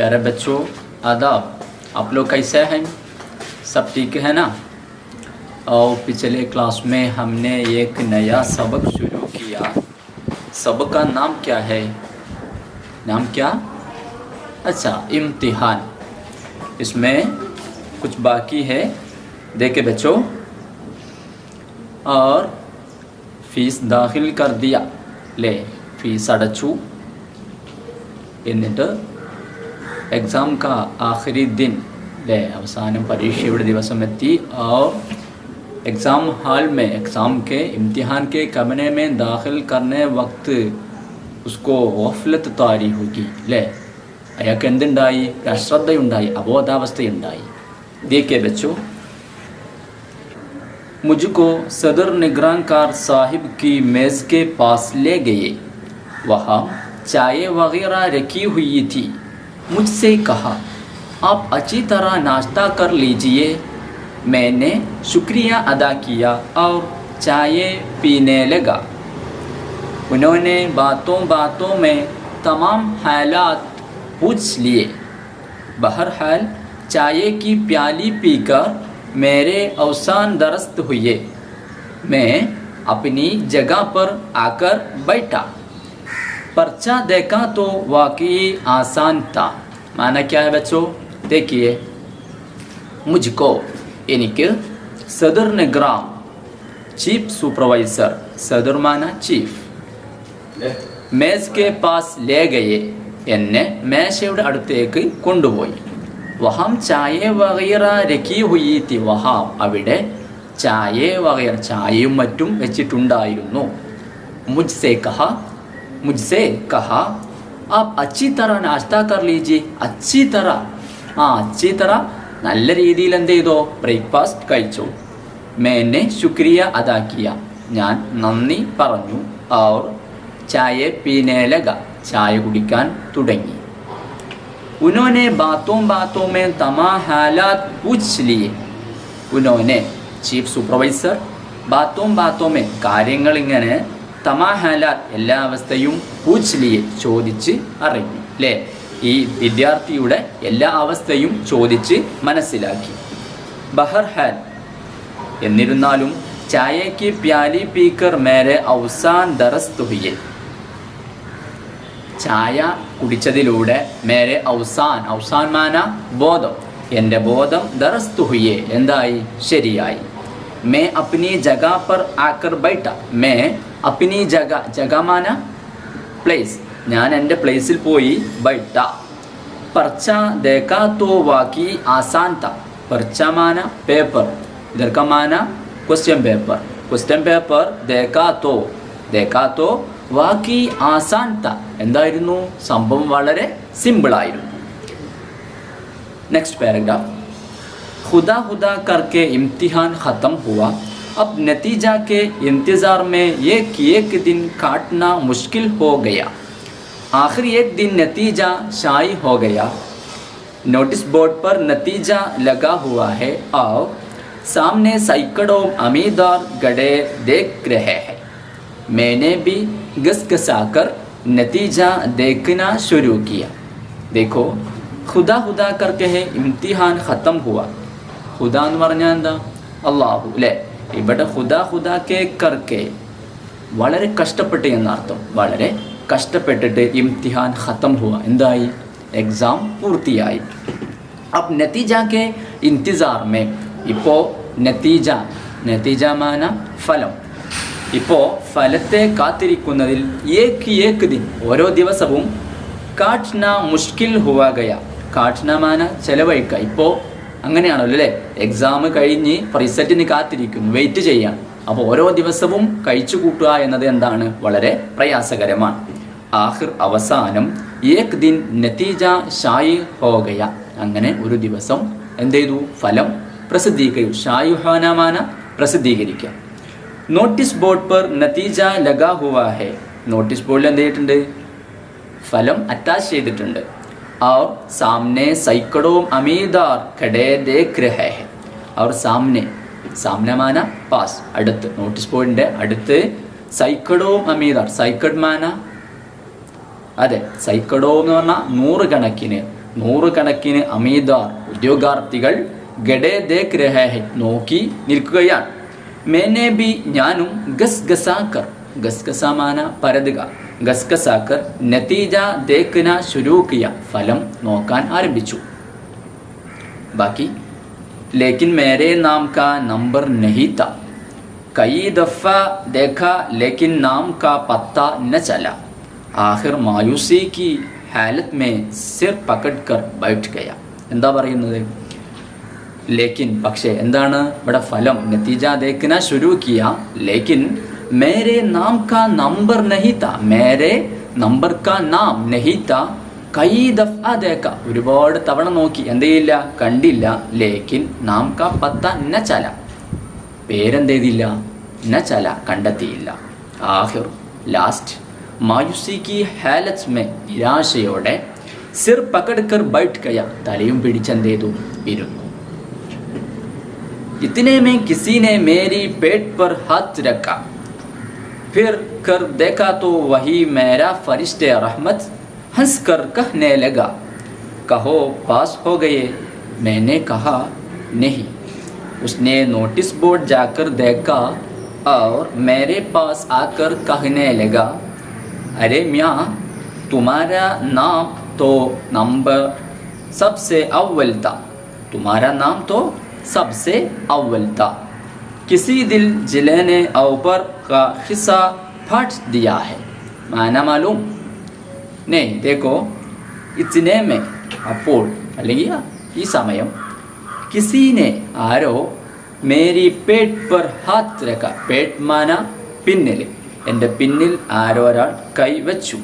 प्यारे बच्चों आदाब, आप लोग कैसे हैं? सब ठीक है ना? और पिछले क्लास में हमने एक नया सबक शुरू किया। सबक का नाम क्या है? नाम क्या? अच्छा, इम्तिहान। इसमें कुछ बाकी है, देखे बच्चों। और फीस दाखिल कर दिया, ले फीस अടച്ചു। എന്നിട്ട് एग्ज़ाम का आखिरी दिन ले അവസാനം പരീക്ഷയുടെ ദിവസം എത്തി। और एग्ज़ाम हॉल में एग्ज़ाम के इम्तिहान के कमरे में दाखिल करने वक्त उसको गफलत तारी होगी ले अयाൾക്ക് എന്തുണ്ടായി? അശ്രദ്ധയുണ്ടായി, അബോധാവസ്ഥയുണ്ടായി। देखिए बच्चों, मुझको सदर निगरानकार साहिब की मेज़ के पास ले गए। वहाँ चाय वगैरह रखी हुई थी। मुझसे कहा, आप अच्छी तरह नाश्ता कर लीजिए। मैंने शुक्रिया अदा किया और चाय पीने लगा। उन्होंने बातों बातों में तमाम हालात पूछ लिए। बहरहाल चाय की प्याली पीकर मेरे अवसान दरस्त हुए। मैं अपनी जगह पर आकर बैठा। पर्चा देखा तो वाकई आसान था। माना क्या है बच्चों? देखिए, मुझको എനിക്ക് സദർ നിഗ്രാം ചീഫ് സൂപ്പർവൈസർ, സദർ മാന ചീഫ്, മേസ് കെ പാസ് ലേ ഗയെ, എന്നെ മേശയുടെ അടുത്തേക്ക് കൊണ്ടുപോയി. വഹാം ചായ വഗൈറ രഖി ഹുയി തി, വഹാം അവിടെ ചായ വഗൈറ ചായയും മറ്റും വെച്ചിട്ടുണ്ടായിരുന്നു. മുജ്സെ കഹാ, मुझसे कहा, आप अच्छी तरह नाश्ता कर लीजिए. अच्छी तरह, अच्छी तरह നല്ല രീതിയിൽ എന്ത് ചെയ്തോ? ബ്രേക്ക്ഫാസ്റ്റ് കഴിച്ചു. मैंने शुक्रिया अदा किया, ഞാൻ നന്ദി പറഞ്ഞു. और चाय पीने लगा, ചായ കുടിക്കാൻ തുടങ്ങി. उन्होंने बातों बातों में तमाम हालात पूछ लिए. उन्होंने ചീഫ് സൂപ്പർവൈസർ ബാത്തോം ബാത്തോ മേ കാര്യങ്ങൾ ഇങ്ങനെ തമാഹാലാത്ത് എല്ലാ അവസ്ഥയും പൂച്ച്ലിയെ ചോദിച്ച് അറിഞ്ഞു അല്ലേ? ഈ വിദ്യാർത്ഥിയുടെ എല്ലാ അവസ്ഥയും ചോദിച്ച് മനസ്സിലാക്കി. ബഹർഹാൽ എന്നിരുന്നാലും ചായക്ക് പ്യാലി പീക്കർ മേരെ ഔസാൻ ദറസ്ത് ഹുയെ, ചായ കുടിച്ചതിലൂടെ മേരെ ഔസാൻ, ഔസാൻ മാന ബോധം, എൻ്റെ ബോധം ദറസ്ത് ഹുയെ എന്തായി? ശരിയായി. मैं अपनी जगह पर आकर बैठा. मैं अपनी जगह, जगह माना प्लेस, ഞാൻ എൻ്റെ പ്ലേസിൽ പോയി ബൈട്ട. पर्च देखा तो वाकई आसान था. पर्च माना पेपर, इधर का माना क्वेश्चन पेपर. क्वेश्चन पेपर देखा तो वाकई आसान था, എന്തായിരുന്നു? സംഭവം വളരെ സിമ്പിൾ ആയിരുന്നു. Next paragraph. खुदा खुदा करके इम्तिहान ख़त्म हुआ. अब नतीजा के इंतज़ार में एक दिन काटना मुश्किल हो गया. आखिर एक दिन नतीजा शाई हो गया. नोटिस बोर्ड पर नतीजा लगा हुआ है और सामने सैकड़ों अमीदार गड़े देख रहे हैं. मैंने भी घसघसाकर नतीजा देखना शुरू किया. देखो, खुदा खुदा करके है इम्तिहान ख़त्म हुआ. ഖുദാ എന്ന് പറഞ്ഞാൽ എന്താ? അള്ളാഹു അല്ലേ? ഇവിടെ ഖുദാ ഖുദാ കെ കർക്കെ വളരെ കഷ്ടപ്പെട്ട് എന്നർത്ഥം. വളരെ കഷ്ടപ്പെട്ടിട്ട് ഇംതിഹാൻ ഖത്തം ഹുവ, എന്തായി? എക്സാം പൂർത്തിയായി. അബ് നതീജ കെ ഇന്തിസാർ മേ, ഇപ്പോൾ നതീജ, നതീജ മാന ഫലം, ഇപ്പോൾ ഫലത്തെ കാത്തിരിക്കുന്നതിൽ ഏക് ദിൻ, ഓരോ ദിവസവും കാട്ട്ന മുഷ്കിൽ ഹുവ ഗയ. കാട്ട്ന മാന ചെലവഴിക്കുക. ഇപ്പോൾ അങ്ങനെയാണല്ലോ അല്ലേ? എക്സാം കഴിഞ്ഞ് റിസൾട്ടിന് കാത്തിരിക്കുന്നു, വെയിറ്റ് ചെയ്യാൻ. അപ്പോൾ ഓരോ ദിവസവും കഴിച്ചു കൂട്ടുക എന്നത് എന്താണ്? വളരെ പ്രയാസകരമാണ്. ആഖിർ അവസാനം ഏക് ദിൻ നതീജ ഷായി ഹോ ഗയ, അങ്ങനെ ഒരു ദിവസം എന്ത് ചെയ്തു? ഫലം പ്രസിദ്ധീകരിക്കും. ഷായി ഹോനാമാന പ്രസിദ്ധീകരിക്കുക. നോട്ടീസ് ബോർഡ് पर നതീജ ലഗാ ഹുവാ ഹെ, നോട്ടീസ് ബോർഡിൽ എന്ത് ചെയ്തിട്ടുണ്ട്? ഫലം അറ്റാച്ച് ചെയ്തിട്ടുണ്ട്. और सामने सैकड़ों अमीदार खड़े देख रहे हैं. और सामने, सामने माना पास, അടുത്ത്, നോട്ടീസ് ബോർഡിൻ്റെ അടുത്ത് സൈക്കഡോ അമീദാർ, സൈക്കഡ് മാന അതെ, സൈക്കഡോ എന്ന് പറഞ്ഞാൽ നൂറുകണക്കിന്, നൂറുകണക്കിന് അമീദാർ ഉദ്യോഗാർത്ഥികൾ ഗഡേ ദേഖ് രഹേ ഹെ നോക്കി നിൽക്കുകയാണ്. മേനെ ബി ഞാനും ഗസ് ഗസാക്കർ, ഗസ് ഗസാമാന പരതുക, ഗസ് ഗസാക്കർ നതീജ ദേഖ്ന ശുരൂ കിയ ഫലം നോക്കാൻ ആരംഭിച്ചു. ബാക്കി लेकिन मेरे नाम का नंबर नहीं था, कई दफ़ा देखा लेकिन नाम का पता न चला, आखिर मायूसी की हालत में सिर पकड़ कर बैठ गया. എന്താ പറയുന്നത്? ലേക്കിൻ പക്ഷേ എന്താണ് ഇവിടെ ഫലം? നതീജ ദേഖ്ന ശുരൂ കിയ ലേക്കിൻ മേരെ നാം കാ നമ്പർ നഹി താ, മേരെ നമ്പർ കാ നാം നഹി താ, കൈ ദഫ്അ ദേഖ ഒരുപാട് തവണ നോക്കി, എന്തെയില്ല കണ്ടില്ല. ലേക്കിൻ നാം കാ പത്ത ന ചല, പേരെന്തെയ്തില്ല, ന ചല കണ്ടെത്തിയില്ല. ആഖിർ ലാസ്റ്റ് മായുസി കി ഹാലത്ത് മേ നിരാശയോടെ സിർ പകഡ് കർ ബൈഠ് ഗയ തലയും പിടിച്ചെന്തെയ്തു ഇരുന്നു. इतने में किसी ने मेरी पेट पर हाथ रखा, फिर कर देखा तो वही मेरा फरिश्ते रहमत हंस कर कहने लगा, कहो पास हो गए. मैंने कहा नहीं. उसने नोटिस बोर्ड जाकर देखा और मेरे पास आकर कहने लगा, अरे मियाँ तुम्हारा नाम तो नंबर सबसे अव्वल था, तुम्हारा नाम तो सबसे अव्वल था, किसी दिल जिले ने ऊपर का हिस्सा फाड़ दिया है. माना मालूम नहीं. देखो इतने में അപ്പോൾ അല്ലെങ്കിൽ ഈ സമയം കിസീനെ ആരോ മേരി പേട്ട് പർ ഹാത്ത് രഖ, പേട്ട് മാന പിന്നിൽ, എൻ്റെ പിന്നിൽ ആരോ ഒരാൾ കൈവച്ചു.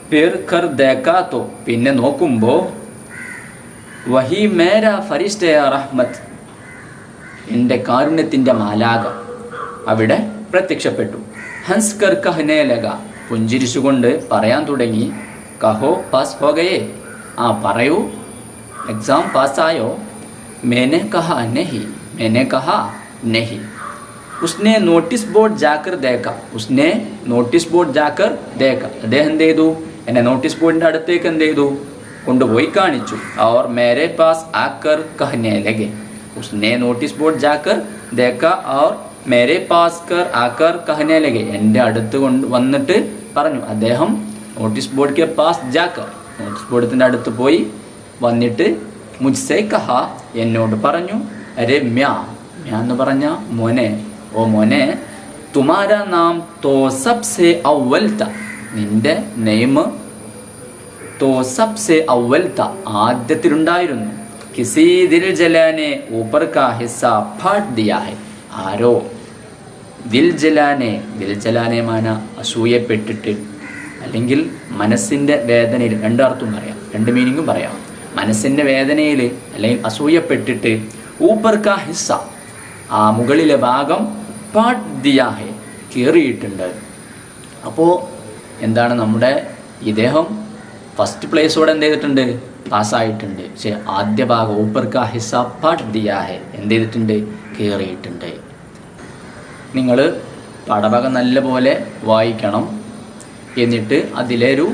ഫിർ കർ ദേഖാ തോ പിന്നെ നോക്കുമ്പോൾ വഹി മേര ഫരിഷ്ത റഹ്മത്ത്, എൻ്റെ കാരുണ്യത്തിൻ്റെ മാലാക അവിടെ പ്രത്യക്ഷപ്പെട്ടു. ഹൻസ് കർ കഹ്നേ ലഗ പുഞ്ചിരിച്ചുകൊണ്ട് പറയാൻ തുടങ്ങി, കഹോ പാസ് ഹോ ഗയേ, ആ പറയൂ എക്സാം പാസ്സായോ. മേനെ കഹാ നഹി, മേനെ കഹാ നഹി. ഉസ്നെ notice board Jakhar ദേഖ, ഉസ്നെ notice board Jakhar ദേഖ, അദ്ദേഹം എന്ത് ചെയ്തു, എന്നെ നോട്ടീസ് ബോർഡിൻ്റെ അടുത്തേക്ക് എന്ത് ചെയ്തു, കൊണ്ടുപോയി കാണിച്ചു. और मेरे पास आकर कहने लगे, उसने नोटिस बोर्ड जाकर देखा और मेरे पास कर आकर कहने लगे, എൻ്റെ അടുത്ത് കൊണ്ട് വന്നിട്ട് പറഞ്ഞു. അദ്ദേഹം നോട്ടീസ് ബോർഡ് के पास जाकर, നോട്ടീസ് ബോർഡിൻ്റെ അടുത്ത് പോയി വന്നിട്ട് മുജ്സെ കഹ എന്നോട് പറഞ്ഞു, അരെ മ്യാ, മ്യാ എന്ന് പറഞ്ഞ മോനെ, ഓ മോനെ, തുമാരാ നാം തോ സബ്സെ അവൽ ത, നിന്റെ നെയിം तो सबसे अव्वल था ആദ്യത്തിലുണ്ടായിരുന്നു. കിസി ദിൽ ജലാനെ ഊപ്പർ കാ ഹിസ്സ ഫാട്ട് ദിയാ ഹെ, ആരോ ദിൽ ജലാനെ, ദിൽ ജലാനെ മാന അസൂയപ്പെട്ടിട്ട്, അല്ലെങ്കിൽ മനസ്സിൻ്റെ വേദനയിൽ, രണ്ടർത്ഥം പറയാം, രണ്ട് മീനിങ്ങും പറയാം. മനസ്സിൻ്റെ വേദനയിൽ അല്ലെങ്കിൽ അസൂയപ്പെട്ടിട്ട് ഊപ്പർ കാ ഹിസ്സ, ആ മുകളിലെ ഭാഗം ഫാട്ട് ദിയാ ഹെ കീറിയിട്ടുണ്ട്. അപ്പോൾ എന്താണ്, നമ്മുടെ ഇദ്ദേഹം ഫസ്റ്റ് പ്ലേസോടെ എന്ത് ചെയ്തിട്ടുണ്ട്, പാസ്സായിട്ടുണ്ട്. പക്ഷേ ആദ്യ ഭാഗം ഊപ്പർ കാ ഹിസ്സ ഫാട്ട് ദിയാ ഹെ എന്ത് ചെയ്തിട്ടുണ്ട്, കയറിയിട്ടുണ്ട്. നിങ്ങൾ പാഠഭാഗം നല്ലപോലെ വായിക്കണം. എന്നിട്ട് അതിലൊരു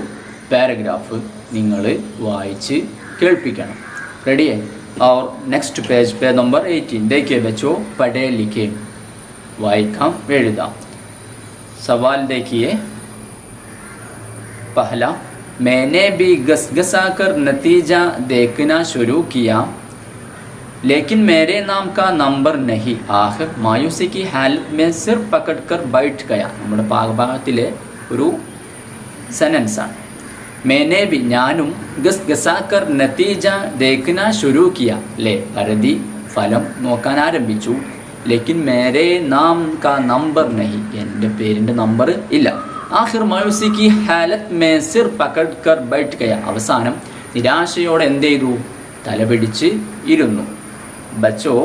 പാരഗ്രാഫ് നിങ്ങൾ വായിച്ച് കേൾപ്പിക്കണം. റെഡിയേ? और नेक्स्ट पेज पे नंबर 18 देखिए बच्चों, पढ़े लिखे वाइकाम एഴുതാം. सवाल देखिए. पहला, मैंने भी गसगसा कर नतीजा देखना शुरू किया लेकिन मेरे नाम का नंबर नहीं, आखिर मायूसी की हालत में सिर पकड़ कर बैठ गया. നമ്മുടെ പാഠഭാഗത്തിലെ ഒരു സെന്റൻസ് ആണ്. मैंने भी ഞാനും ഗസ്ഗസാ കർ നതീജ ദേഖ്ന ശുരൂ കിയ, ലേ പരതി ഫലം നോക്കാൻ ആരംഭിച്ചു. ലേക്കിൻ മേരെ നാം കാ നമ്പർ നഹി, എൻ്റെ പേരിൻ്റെ നമ്പർ ഇല്ല. ആഖിർ മായൂസി കി ഹാലത്ത് മേ സിർ പകഡ് കർ ബൈഠ് ഗയ, അവസാനം നിരാശയോടെ എന്ത് ചെയ്തു, തലപിടിച്ച് ഇരുന്നു. ബച്ചോ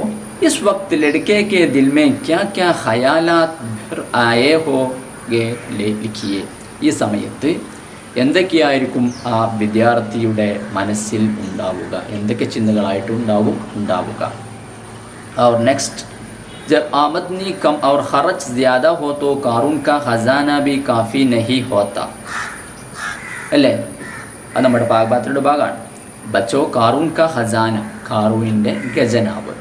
is Waqt ലഡ്കെ K Dil may ക്യാ ക്യാ ഖയാലാത്ത് ഭർ ആയേ ഹോഗെ ലിഖിയേ, ഈ സമയത്ത് എന്തൊക്കെയായിരിക്കും ആ വിദ്യാർത്ഥിയുടെ മനസ്സിൽ ഉണ്ടാവുക, എന്തൊക്കെ ചിന്തകളായിട്ടുണ്ടാവുക. और नेक्स्ट, जब आमदनी कम और खर्च ज़्यादा हो तो कारून का ख़जाना भी काफ़ी नहीं होता. अല്ലേ? അത് നമ്മുടെ പാഠഭാഗത്തിലുള്ള ഭാഗമാണ്. ബച്ചോ കാറൂൻ കാ ഖസാന, കാറൂനിൻ്റെ ഖജനാവ്.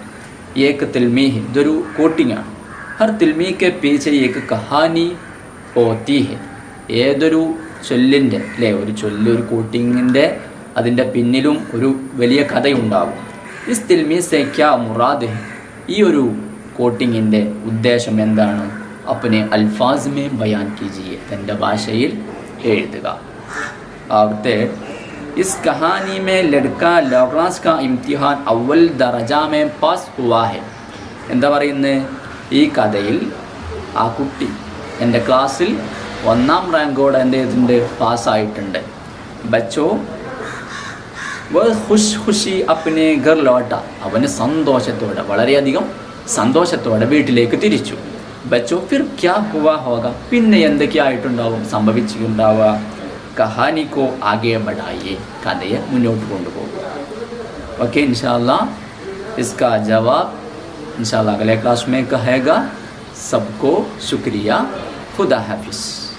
ഏക് തിൽമീഹ്, ഇതൊരു കോട്ടിങ്ങാണ്. ഹർ തിൽമീ കെ പീछे ഏക് കഹാനി ഹോത്തി ഹെ, ഏതൊരു ചൊല്ലിൻ്റെ അല്ലേ, ഒരു ചൊല്ല്, ഒരു കോട്ടിങ്ങിൻ്റെ അതിൻ്റെ പിന്നിലും ഒരു വലിയ കഥയുണ്ടാകും. ഇസ് തിൽമീ സെ ക്യാ മുറാദ് ഹെ, ഈ ഒരു കോട്ടിങ്ങിൻ്റെ ഉദ്ദേശം എന്താണ്? അപ്നെ അൽഫാസ് മേ ബയാൻ കീജിയെ, തൻ്റെ ഭാഷയിൽ എഴുതുക. ആവത്തെ ഇസ് കഹാനി മേ ലഡ്ക ലോക്ലാസ് കാ ഇംതിഹാൻ അവൽ ദറജ മേ പാസ് ഹുവാ ഹെ. എന്താ പറയുന്നത്? ഈ കഥയിൽ ആ കുട്ടി എൻ്റെ ക്ലാസ്സിൽ 1ാം റാങ്കോടെ എൻ്റെ ഇതിൻ്റെ പാസ്സായിട്ടുണ്ട്. ബച്ചോ വ ഖുഷ് ഖുഷി അപ്നെ ഘർ ലോട്ട, അവന് സന്തോഷത്തോടെ, വളരെയധികം സന്തോഷത്തോടെ വീട്ടിലേക്ക് തിരിച്ചു. ബച്ചോ ഫിർ ക്യാ ഹുവാ ഹോഗ, പിന്നെ എന്തൊക്കെയായിട്ടുണ്ടാവും, സംഭവിച്ചിട്ടുണ്ടാവുക? കഹാനിക്കോ ആകെ ബഡായിയെ, കഥയെ മുന്നോട്ട് കൊണ്ടുപോകും. ഓക്കെ, ഇൻഷാല്ലാ इसका जवाब इंशाल्लाह अगले क्लास में कहेगा. सबको शुक्रिया. खुदा हाफिज़.